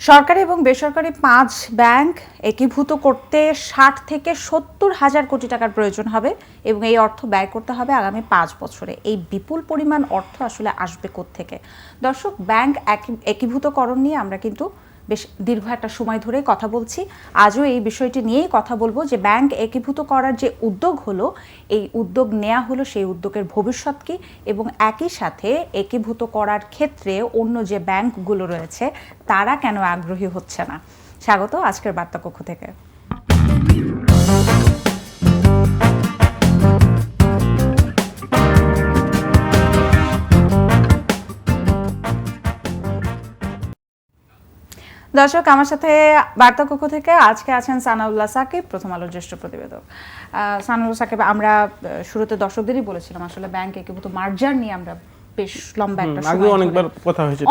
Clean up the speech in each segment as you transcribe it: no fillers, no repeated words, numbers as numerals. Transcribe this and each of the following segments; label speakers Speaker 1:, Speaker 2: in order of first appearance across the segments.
Speaker 1: সরকারি এবং বেসরকারি ৫ ব্যাংক একীভূত করতে ৬০ থেকে ৭০ হাজার কোটি টাকার প্রয়োজন হবে এবং এই অর্থ ব্যয় করতে হবে আগামী ৫ বছরে। এই বিপুল পরিমাণ অর্থ আসলে আসবে কোত্থেকে? দর্শক, ব্যাংক একীভূতকরণ নিয়ে আমরা কিন্তু বেশ দীর্ঘ একটা সময় ধরে কথা বলছি। আজও এই বিষয়টি নিয়েই কথা বলবো যে ব্যাংক একীভূত করার যে উদ্যোগ হলো, এই উদ্যোগ নেওয়া হলো, সেই উদ্যোগের ভবিষ্যৎ কী এবং একই সাথে একীভূত করার ক্ষেত্রে অন্য যে ব্যাংকগুলো রয়েছে তারা কেন আগ্রহী হচ্ছে না। স্বাগত আজকের বার্তা কক্ষ থেকে। দর্শক, আমার সাথে বার্তা কক্ষ থেকে আজকে আছেন সানাউল্লাহ সাকিব, প্রথম আলোর জ্যেষ্ঠ প্রতিবেদক। সানাউল্লাহ সাকিব, আমরা শুরুতে দর্শকদেরই বলেছিলাম আসলে ব্যাংক একীভূত মার্জার নিয়ে আমরা বেশ লম্বা একটা সময়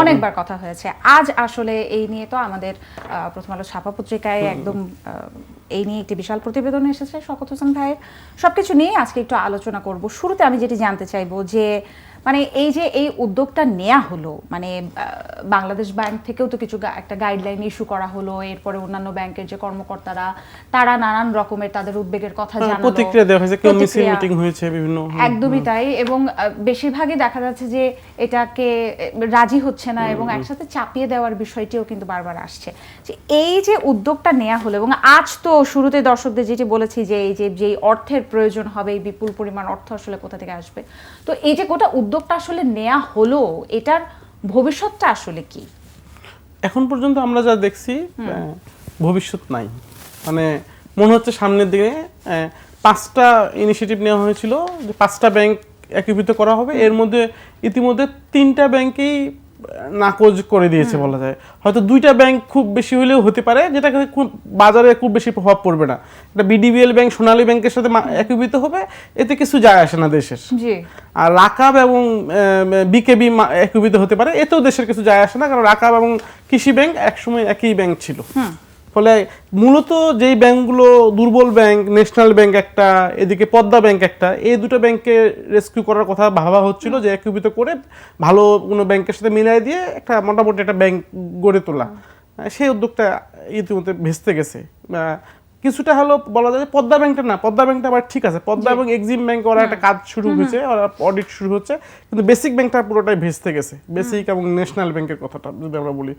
Speaker 1: অনেকবার কথা হয়েছে। আজ আসলে এই নিয়ে তো আমাদের প্রথম আলো ছাপা পত্রিকায় একদম এই নিয়ে একটি বিশাল প্রতিবেদন এসেছে শওকত হোসেন ভাইয়ের। সবকিছু নিয়ে আজকে একটু আলোচনা করব। শুরুতে আমি যেটি জানতে চাইবো যে মানে এই যে এই উদ্যোগটা নেওয়া হলো, মানে বাংলাদেশ ব্যাংক থেকেও তো কিছু একটা গাইডলাইন ইস্যু করা হলো, এরপরে অন্যান্য ব্যাংকের যে কর্মকর্তারা তারা নানান রকমের তাদের উদ্বেগের কথা জানালো,
Speaker 2: প্রতিক্রিয়া দেওয়া হয়েছে, কমিশন মিটিং হয়েছে বিভিন্ন।
Speaker 1: একদমই তাই, এবং বেশিরভাগই দেখা যাচ্ছে যে এটাকে রাজি হচ্ছে না এবং একসাথে চাপিয়ে দেওয়ার বিষয়টিও কিন্তু বারবার আসছে। যে এই যে উদ্যোগটা নেওয়া হলো, এবং আজ তো শুরুতে দর্শকদের যেটি বলেছি যে এই যে অর্থের প্রয়োজন হবে, এই বিপুল পরিমাণ অর্থ আসলে কোথা থেকে আসবে, তো এই যে গোটা উদ্যোগটা আসলে নেওয়া হলো, এটার ভবিষ্যৎটা আসলে কি?
Speaker 2: এখন পর্যন্ত আমরা যা দেখছি ভবিষ্যৎ নাই। মানে মনে হচ্ছে সামনের দিকে 5টা ইনিশিয়েটিভ নেওয়া হয়েছিল যে 5টা ব্যাংক একীভূত করা হবে, এর মধ্যে ইতিমধ্যে 3টা ব্যাংকেই নাকচ করে দিয়েছে বলা যায়। হয়তো 2টা ব্যাংক খুব বেশি হলেও হতে পারে, যেটা খুব বাজারে খুব বেশি প্রভাব পড়বে না। এটা বিডিবিএল ব্যাংক সোনালী ব্যাংকের সাথে একীভূত হবে, এতে কিছু যায় আসে না দেশের। আর রাকাব এবং বিকেবি একীভূত হতে পারে, এতেও দেশের কিছু যায় আসে না, কারণ রাকাব এবং কৃষি ব্যাংক একসময় একই ব্যাংক ছিল। ফলে মূলত যেই ব্যাংকগুলো দুর্বল ব্যাংক, ন্যাশনাল ব্যাংক একটা, এদিকে পদ্মা ব্যাংক একটা, এই দুটো ব্যাংককে রেস্কিউ করার কথা ভাবা হচ্ছিল, যে একীভূত করে ভালো কোনো ব্যাংকের সাথে মিলাই দিয়ে একটা মোটামুটি একটা ব্যাংক গড়ে তোলা। সেই উদ্যোগটা ইতিমধ্যে ভেস্তে গেছে। কিছুটা হলো বলা যায় পদ্মা ব্যাংকটা না, পদ্মা ব্যাংকটা আবার ঠিক আছে, পদ্মা এবং এক্সিম ব্যাংক ওরা একটা কাজ শুরু হয়েছে, ওরা অডিট শুরু হচ্ছে, কিন্তু বেসিক ব্যাংকটা পুরোটাই ভেস্তে গেছে। বেসিক এবং ন্যাশনাল ব্যাংকের কথাটা যদি আমরা বলি,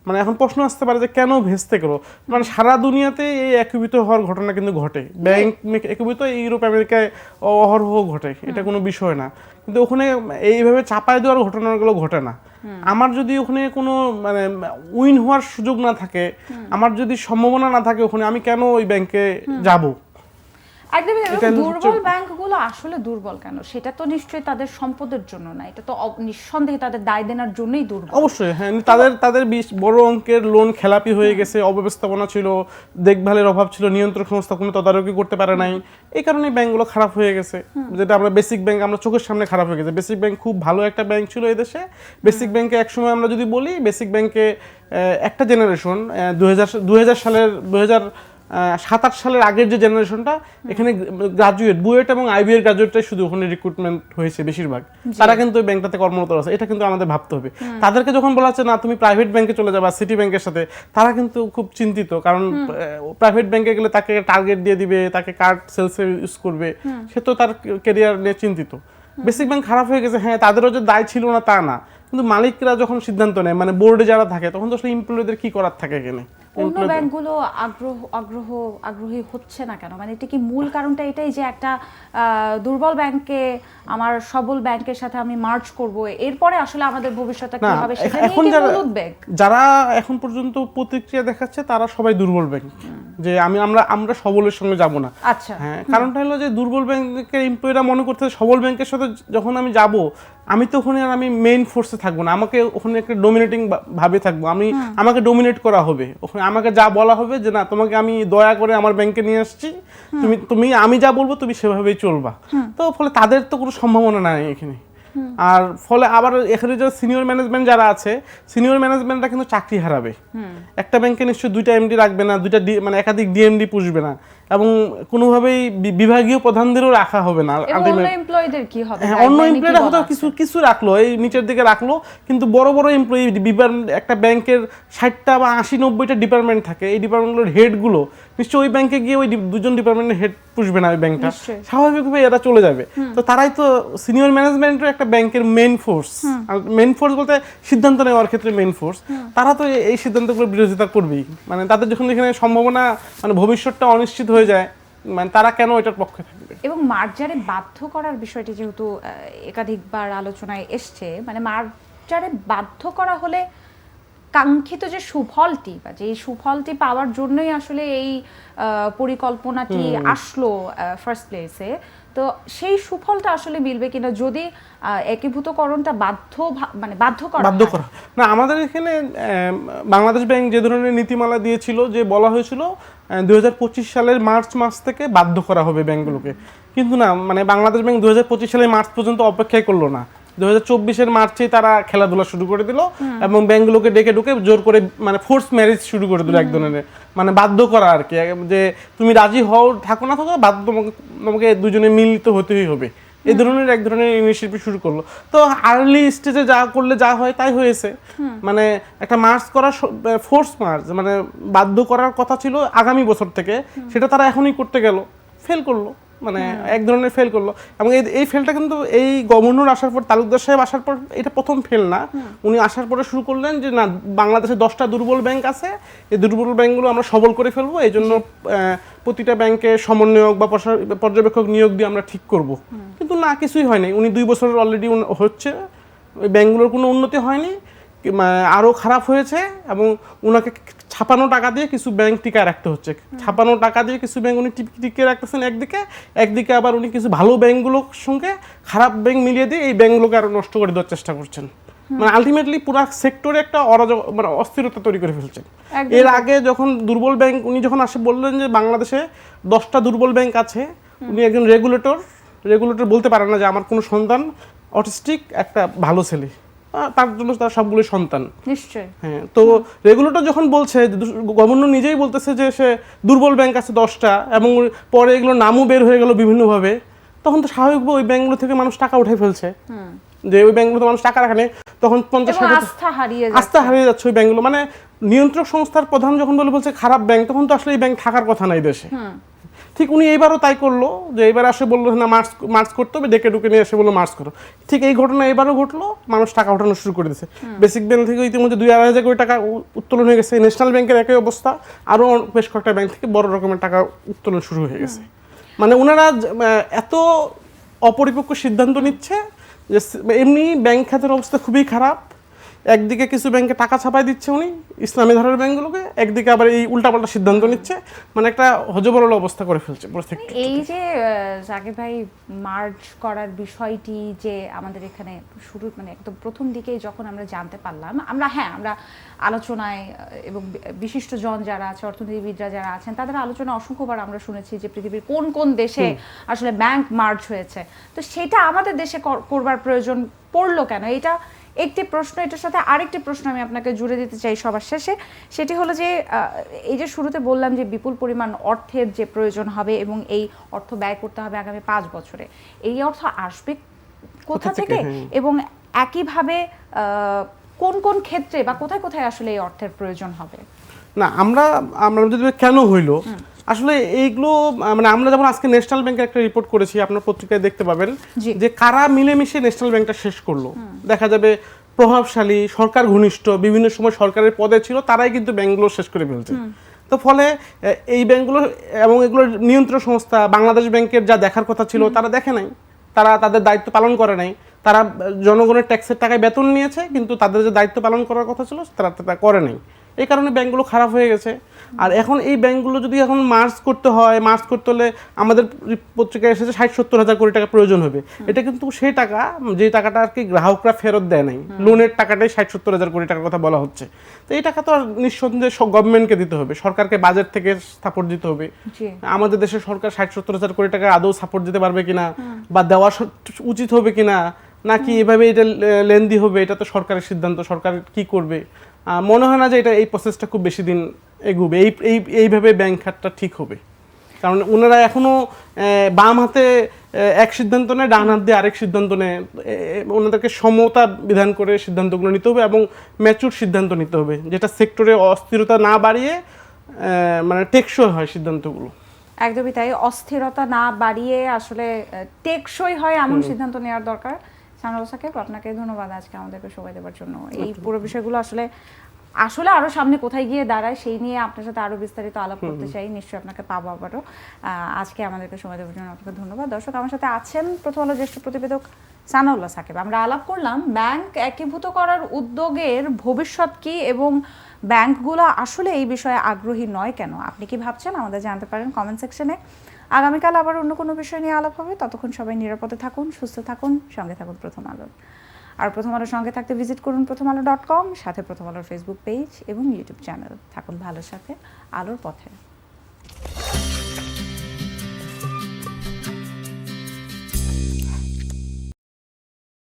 Speaker 2: মানে এখন প্রশ্ন আসতে পারে যে কেন ভেস্তে গেল। মানে সারা দুনিয়াতে এই একীভূত হওয়ার ঘটনা কিন্তু ঘটে, ব্যাংক একীভূত ইউরোপ আমেরিকায় অহরহ ঘটে, এটা কোনো বিষয় না, কিন্তু ওখানে এইভাবে চাপায় দেওয়ার ঘটনাগুলো ঘটে না। আমার যদি ওখানে কোনো মানে উইন হওয়ার সুযোগ না থাকে, আমার যদি সম্ভাবনা না থাকে ওখানে, আমি কেন ওই ব্যাংকে যাব?
Speaker 1: একদমই। দুর্বল ব্যাংকগুলো আসলে দুর্বল কেন, সেটা তো নিশ্চয়ই তাদের সম্পদের জন্য না, এটা তো নিঃসন্দেহে তাদের দায় দেনার জন্যই দুর্বল।
Speaker 2: অবশ্যই হ্যাঁ, তাদের বড় অঙ্কের লোন খেলাপি হয়ে গেছে, অব্যবস্থাপনা ছিল, দেখভালের অভাব ছিল, নিয়ন্ত্রক সংস্থা কোনো তদারকি করতে পারে নাই, এই কারণে ব্যাংকগুলো খারাপ হয়ে গেছে। যেটা আমরা বেসিক ব্যাংক আমরা চোখের সামনে খারাপ হয়ে গেছে। বেসিক ব্যাংক খুব ভালো একটা ব্যাংক ছিল এই দেশে। বেসিক ব্যাংকে একসময় আমরা যদি বলি, বেসিক ব্যাংকে একটা জেনারেশন 2000 সালের 2007-8 সালের আগের যে জেনারেশনটা, এখানে গ্রাজুয়েট, বুয়েট এবং আইবিএর গ্রাজুয়েটটাই শুধু ওখানে রিক্রুটমেন্ট হয়েছে বেশিরভাগ, তারা কিন্তু ওই ব্যাংকটাতে কর্মরত আছে। এটা কিন্তু আমাদের ভাবতে হবে। তাদেরকে যখন বলা হচ্ছে না তুমি প্রাইভেট ব্যাংকে চলে যাবা সিটি ব্যাংকের সাথে, তারা কিন্তু খুব চিন্তিত, কারণ প্রাইভেট ব্যাংকে গেলে তাকে টার্গেট দিয়ে দিবে, তাকে কার্ড সেলসে ইউজ করবে, সে তো তার ক্যারিয়ার নিয়ে চিন্তিত। বেসিক ব্যাংক খারাপ হয়ে গেছে, হ্যাঁ তাদেরও যে দায় ছিল না তা না, কিন্তু মালিকরা যখন সিদ্ধান্ত নেয়, মানে বোর্ডে যারা থাকে, তখন তো আসলে এমপ্লয়ীদের কি করার থাকে এখানে।
Speaker 1: অন্য ব্যাংকগুলো আগ্রহী হচ্ছে না কেন? মানে এটা কি মূল কারণটা এটাই যে একটা দুর্বল ব্যাংকে আমার সবল ব্যাংকের সাথে আমি মার্জ করব, এরপরে আসলে আমাদের ভবিষ্যৎটা কি হবে সেটা নিয়ে কি মূল উদ্বেগ?
Speaker 2: যারা এখন পর্যন্ত প্রতিক্রিয়া দেখাচ্ছে তারা সবাই দুর্বল ব্যাংক, যে আমরা সবলের সঙ্গে যাব না।
Speaker 1: আচ্ছা,
Speaker 2: হ্যাঁ, কারণটা হলো যে দুর্বল ব্যাংকের এমপ্লয়িরা মনে করতে সবল ব্যাংকের সাথে যখন আমি যাব, আমি তো ওখানে আর আমি মেইন ফোর্সে থাকবো না, আমাকে ওখানে একটা ডমিনেটিং ভাবে থাকবো, আমাকে ডমিনেট করা হবে। ওখানে আমাকে যা বলা হবে যে না তোমাকে আমি দয়া করে আমার ব্যাংকে নিয়ে আসছি, তুমি আমি যা বলবো তুমি সেভাবেই চলবা। তো ফলে তাদের তো কোনো সম্ভাবনা নাই এখানে। আর ফলে আবার এখানে যে সিনিয়র ম্যানেজমেন্ট যারা আছে, সিনিয়র ম্যানেজমেন্টরা কিন্তু চাকরি হারাবে। একটা ব্যাংকে নিশ্চয়ই 2টা এমডি রাখবে না, মানে একাধিক ডিএমডি পুষবে না। এবং কোনোভাবেই বিভাগীয় প্রধানদেরও রাখা হবে না।
Speaker 1: এবং অন্য এমপ্লয়িদের কি হবে?
Speaker 2: অন্য এমপ্লয়িরা হয়তো কিছু রাখলো, এই নিচের দিকে রাখলো, কিন্তু বড় বড় এমপ্লয়ি একটা ব্যাংকের 60টা বা 80-90টা ডিপার্টমেন্ট থাকে, এই ডিপার্টমেন্টগুলোর হেডগুলো নিশ্চয়ই ওই ব্যাংকে গিয়ে ওই দুজন ডিপার্টমেন্টের হেড পুষবে না ওই ব্যাংকটা, স্বাভাবিকভাবে এরা চলে যাবে। তো তারাই তো সিনিয়র ম্যানেজমেন্টের একটা ব্যাংকের মেইন ফোর্স, মেইন ফোর্স বলতে সিদ্ধান্ত নেওয়ার ক্ষেত্রে মেইন ফোর্স, তারা তো এই সিদ্ধান্তগুলো বিরোধিতা করবেই। মানে তাদের যখন এখানে সম্ভাবনা, মানে ভবিষ্যৎটা অনিশ্চিত হয়ে যায়, মানে তারা কেন এটার পক্ষে থাকবে?
Speaker 1: এবং মার্জারে বাধ্য করার বিষয়টি যেহেতু একাধিকবার আলোচনায় এসছে, মানে মার্জারে বাধ্য করা হলে কাঙ্ক্ষিত যে সুফলটি বা যে সুফলটি পাওয়ার জন্যই আসলে এই পরিকল্পনাটি আসলো ফার্স্ট প্লেসে, তো সেই সুফলটা আসলে মিলবে কিনা যদি একীভূতকরণটা বাধ্য করা
Speaker 2: না। আমাদের এখানে বাংলাদেশ ব্যাংক যে ধরনের নীতিমালা দিয়েছিল, যে বলা হয়েছিল 2025 সালের মার্চ মাস থেকে বাধ্য করা হবে ব্যাংকগুলোকে, কিন্তু না, মানে বাংলাদেশ ব্যাংক 2025 সালের মার্চ পর্যন্ত অপেক্ষাই করলো না, 2024-এর মার্চেই তারা খেলাধুলা শুরু করে দিল এবং ব্যাংকগুলোকে ডেকে ঢুকে জোর করে মানে ফোর্স ম্যারেজ শুরু করে দিল, এক ধরনের মানে বাধ্য করা আর কি, যে তুমি রাজি হও থাকো না থাকো, বাধ্য তোমাকে দুজনে মিলিত হতেই হবে, এই ধরনের এক ধরনের ইনিশিয়েটিভ শুরু করলো। তো আর্লি স্টেজে যা করলে যা হয় তাই হয়েছে, মানে একটা মার্চ করা, ফোর্স মার্চ মানে বাধ্য করার কথা ছিল আগামী বছর থেকে, সেটা তারা এখনই করতে গেল, ফেল করলো, মানে এক ধরনের ফেল করলো। এবং এই ফেলটা কিন্তু এই গভর্নর আসার পর, তালুকদার সাহেব আসার পর, এটা প্রথম ফেল না। উনি আসার পরে শুরু করলেন যে না, বাংলাদেশে 10টা দুর্বল ব্যাংক আছে, এই দুর্বল ব্যাংকগুলো আমরা সবল করে ফেলবো, এই জন্য প্রতিটা ব্যাংকে সমন্বয়ক বা পর্যবেক্ষক নিয়োগ দিয়ে আমরা ঠিক করব। কিন্তু না, কিছুই হয়নি। উনি 2 বছর অলরেডি হচ্ছে, ওই ব্যাংকগুলোর কোনো উন্নতি হয়নি, আরও খারাপ হয়েছে। এবং ওনাকে ছাপানো টাকা দিয়ে কিছু ব্যাংক টিকায় রাখতে হচ্ছে, ছাপানো টাকা দিয়ে কিছু ব্যাংক উনি টিকিয়ে রাখতেছেন একদিকে আবার উনি কিছু ভালো ব্যাংকগুলোর সঙ্গে খারাপ ব্যাংক মিলিয়ে দিয়ে এই ব্যাংকগুলোকে আরও নষ্ট করে দেওয়ার চেষ্টা করছেন। মানে আলটিমেটলি পুরো সেক্টরে একটা মানে অস্থিরতা তৈরি করে ফেলছেন। এর আগে যখন দুর্বল ব্যাংক, উনি যখন আসে বললেন যে বাংলাদেশে 10টা দুর্বল ব্যাংক আছে, উনি একজন রেগুলেটর বলতে পারেন না যে আমার কোনো সন্তান অটিস্টিক, একটা ভালো ছেলে, তার জন্য তার সবগুলো সন্তান
Speaker 1: নিশ্চয়ই।
Speaker 2: হ্যাঁ, তো রেগুলেটর যখন বলছে, গভর্নর নিজেই বলতেছে যে সে দুর্বল ব্যাংক আছে 10টা, এবং পরে এগুলো নামও বের হয়ে গেল বিভিন্নভাবে, তখন তো স্বাভাবিকভাবে ওই ব্যাংকগুলো থেকে মানুষ টাকা উঠে ফেলছে, যে ওই ব্যাংকগুলোতে মানুষ টাকা রাখে, তখন 50-60 আস্থা হারিয়ে যাচ্ছে ওই ব্যাংকগুলো। মানে নিয়ন্ত্রক সংস্থার প্রধান যখন বলছে খারাপ ব্যাংক, তখন তো আসলে এই ব্যাংক থাকার কথা নাই দেশে। ঠিক উনি এইবারও তাই করলো, যে এবার আসে বললো না মার্চ করতে হবে, ডেকে ঢুকে নিয়ে এসে বললো মার্চ করো। ঠিক এই ঘটনা এবারও ঘটলো, মানুষ টাকা ওঠানো শুরু করে দিয়েছে। বেসিক ব্যাংক থেকে ইতিমধ্যে 2-2.5 কোটি টাকা উত্তোলন হয়ে গেছে, ন্যাশনাল ব্যাংকের একই অবস্থা, আরও বেশ কয়েকটা ব্যাংক থেকে বড় রকমের টাকা উত্তোলন শুরু হয়ে গেছে। মানে ওনারা এত অপরিপক্ক সিদ্ধান্ত নিচ্ছে যে এমনি ব্যাংক খাতের অবস্থা খুবই খারাপ, একদিকে কিছু ব্যাংকে টাকা ছাপাই দিচ্ছে উনি ইসলামী ধারার ব্যাংকগুলোকে, একদিকে আবার এই উল্টাপাল্টা সিদ্ধান্ত নিচ্ছে, মানে একটা হজবরল অবস্থা করে ফেলছে।
Speaker 1: এই যে জাকির ভাই মার্জ করার বিষয়টি যে আমাদের এখানে শুরু, মানে একদম প্রথম দিকেই যখন আমরা জানতে পারলাম, আমরা আলোচনায় এবং বিশিষ্টজন যারা আছে, অর্থনীতিবিদরা যারা আছেন, তাদের আলোচনা অসংখ্যবার আমরা শুনেছি যে পৃথিবীর কোন কোন দেশে আসলে ব্যাংক মার্জ হয়েছে, তো সেটা আমাদের দেশে করবার প্রয়োজন পড়লো কেন? এটা একটি প্রশ্ন। এটার সাথে আরেকটি প্রশ্ন আমি আপনাকে জুড়ে দিতে চাই সবার শেষে, সেটি হলো যে এই যে শুরুতে বললাম যে বিপুল পরিমাণ অর্থের যে প্রয়োজন হবে এবং এই অর্থ ব্যয় করতে হবে আগামী 5 বছরে, এই অর্থ আসবে কোথা থেকে এবং একইভাবে কোন কোন ক্ষেত্রে বা কোথায় কোথায় আসলে এই অর্থের প্রয়োজন হবে?
Speaker 2: না, আমরা যদি কেন হইলো আসলে এইগুলো, মানে আমরা যেমন আজকে ন্যাশনাল ব্যাংকের একটা রিপোর্ট করেছি, আপনার পত্রিকায় দেখতে পাবেন যে কারা মিলেমিশে ন্যাশনাল ব্যাংকটা শেষ করলো। দেখা যাবে প্রভাবশালী, সরকার ঘনিষ্ঠ, বিভিন্ন সময় সরকারের পদে ছিল, তারাই কিন্তু ব্যাংকগুলো শেষ করে ফেলছে। তো ফলে এই ব্যাংকগুলো এবং এগুলোর নিয়ন্ত্রণ সংস্থা বাংলাদেশ ব্যাংকের যা দেখার কথা ছিল তারা দেখে নাই, তারা তাদের দায়িত্ব পালন করে নাই। তারা জনগণের ট্যাক্সের টাকায় বেতন নিয়েছে, কিন্তু তাদের যে দায়িত্ব পালন করার কথা ছিল তারা করে নাই। এই কারণে ব্যাংকগুলো খারাপ হয়ে গেছে। আর এখন এই ব্যাংকগুলো যদি এখন মার্জ করতে হলে আমাদের পত্রিকায় এসেছে 60-70 হাজার কোটি টাকা প্রয়োজন হবে। এটা কিন্তু সেই টাকা, যে টাকাটা আর কি গ্রাহকরা ফেরত দেয় নাই, লোনের টাকাটাই 60-70 হাজার কোটি টাকার কথা বলা হচ্ছে। তো এই টাকা তো নিঃসন্দেহে গভর্নমেন্টকে দিতে হবে, সরকারকে বাজেট থেকে সাপোর্ট দিতে হবে। আমাদের দেশের সরকার 60-70 হাজার কোটি টাকা আদৌ সাপোর্ট দিতে পারবে কিনা, বা দেওয়া উচিত হবে কিনা, নাকি এভাবে এটা লেন্দি হবে, এটা তো সরকারের সিদ্ধান্ত, সরকার কি করবে। মনে হয় না যে এই প্রসেসটা খুব বেশি দিন এগোবে, এইভাবে ব্যাংক খাতটা ঠিক হবে। কারণ ওনারা এখনো বাম হাতে এক সিদ্ধান্ত নেয়, ডান হাত দিয়ে আরেক সিদ্ধান্ত নেয়। ওনাদেরকে সমতা বিধান করে সিদ্ধান্তগুলো নিতে হবে এবং ম্যাচুর সিদ্ধান্ত নিতে হবে, যেটা সেক্টরে অস্থিরতা না বাড়িয়ে মানে টেকসই হয় সিদ্ধান্তগুলো।
Speaker 1: একদমই তাই, অস্থিরতা না বাড়িয়ে আসলে টেকসই হয় এমন সিদ্ধান্ত নেওয়ার দরকার। সানাউল্লাহ সাকিব, আপনাকে ধন্যবাদ আজকে আমাদেরকে সময় দেওয়ার জন্য। এই পুরো বিষয়গুলো আসলে আরো সামনে কোথায় গিয়ে দাঁড়ায় সেই নিয়ে আপনার সাথে আরো বিস্তারিত আলাপ করতে চাই, নিশ্চয়ই আপনাকে পাবো আবারও। আজকে আমাদেরকে সময় দেওয়ার জন্য আপনাকে ধন্যবাদ। দর্শক, আমার সাথে আছেন প্রথম আলো জ্যেষ্ঠ প্রতিবেদক সানাউল্লাহ সাকিব। আমরা আলাপ করলাম ব্যাংক একীভূত করার উদ্যোগের ভবিষ্যৎ কি এবং ব্যাংকগুলো আসলে এই বিষয়ে আগ্রহী নয় কেন। আপনি কি ভাবছেন আমাদের জানতে পারেন কমেন্ট সেকশনে। আগামীকাল আবার অন্য কোনো বিষয় নিয়ে আলাপ হবে। ততক্ষণ সবাই নিরাপদে থাকুন, সুস্থ থাকুন, সঙ্গে থাকুন প্রথম আলোর। আর প্রথম আলোর সঙ্গে থাকতে ভিজিট করুন prothomalo.com, সাথে প্রথম আলোর ফেসবুক পেজ এবং ইউটিউব চ্যানেল। থাকুন ভালোর সাথে, আলোর পথে।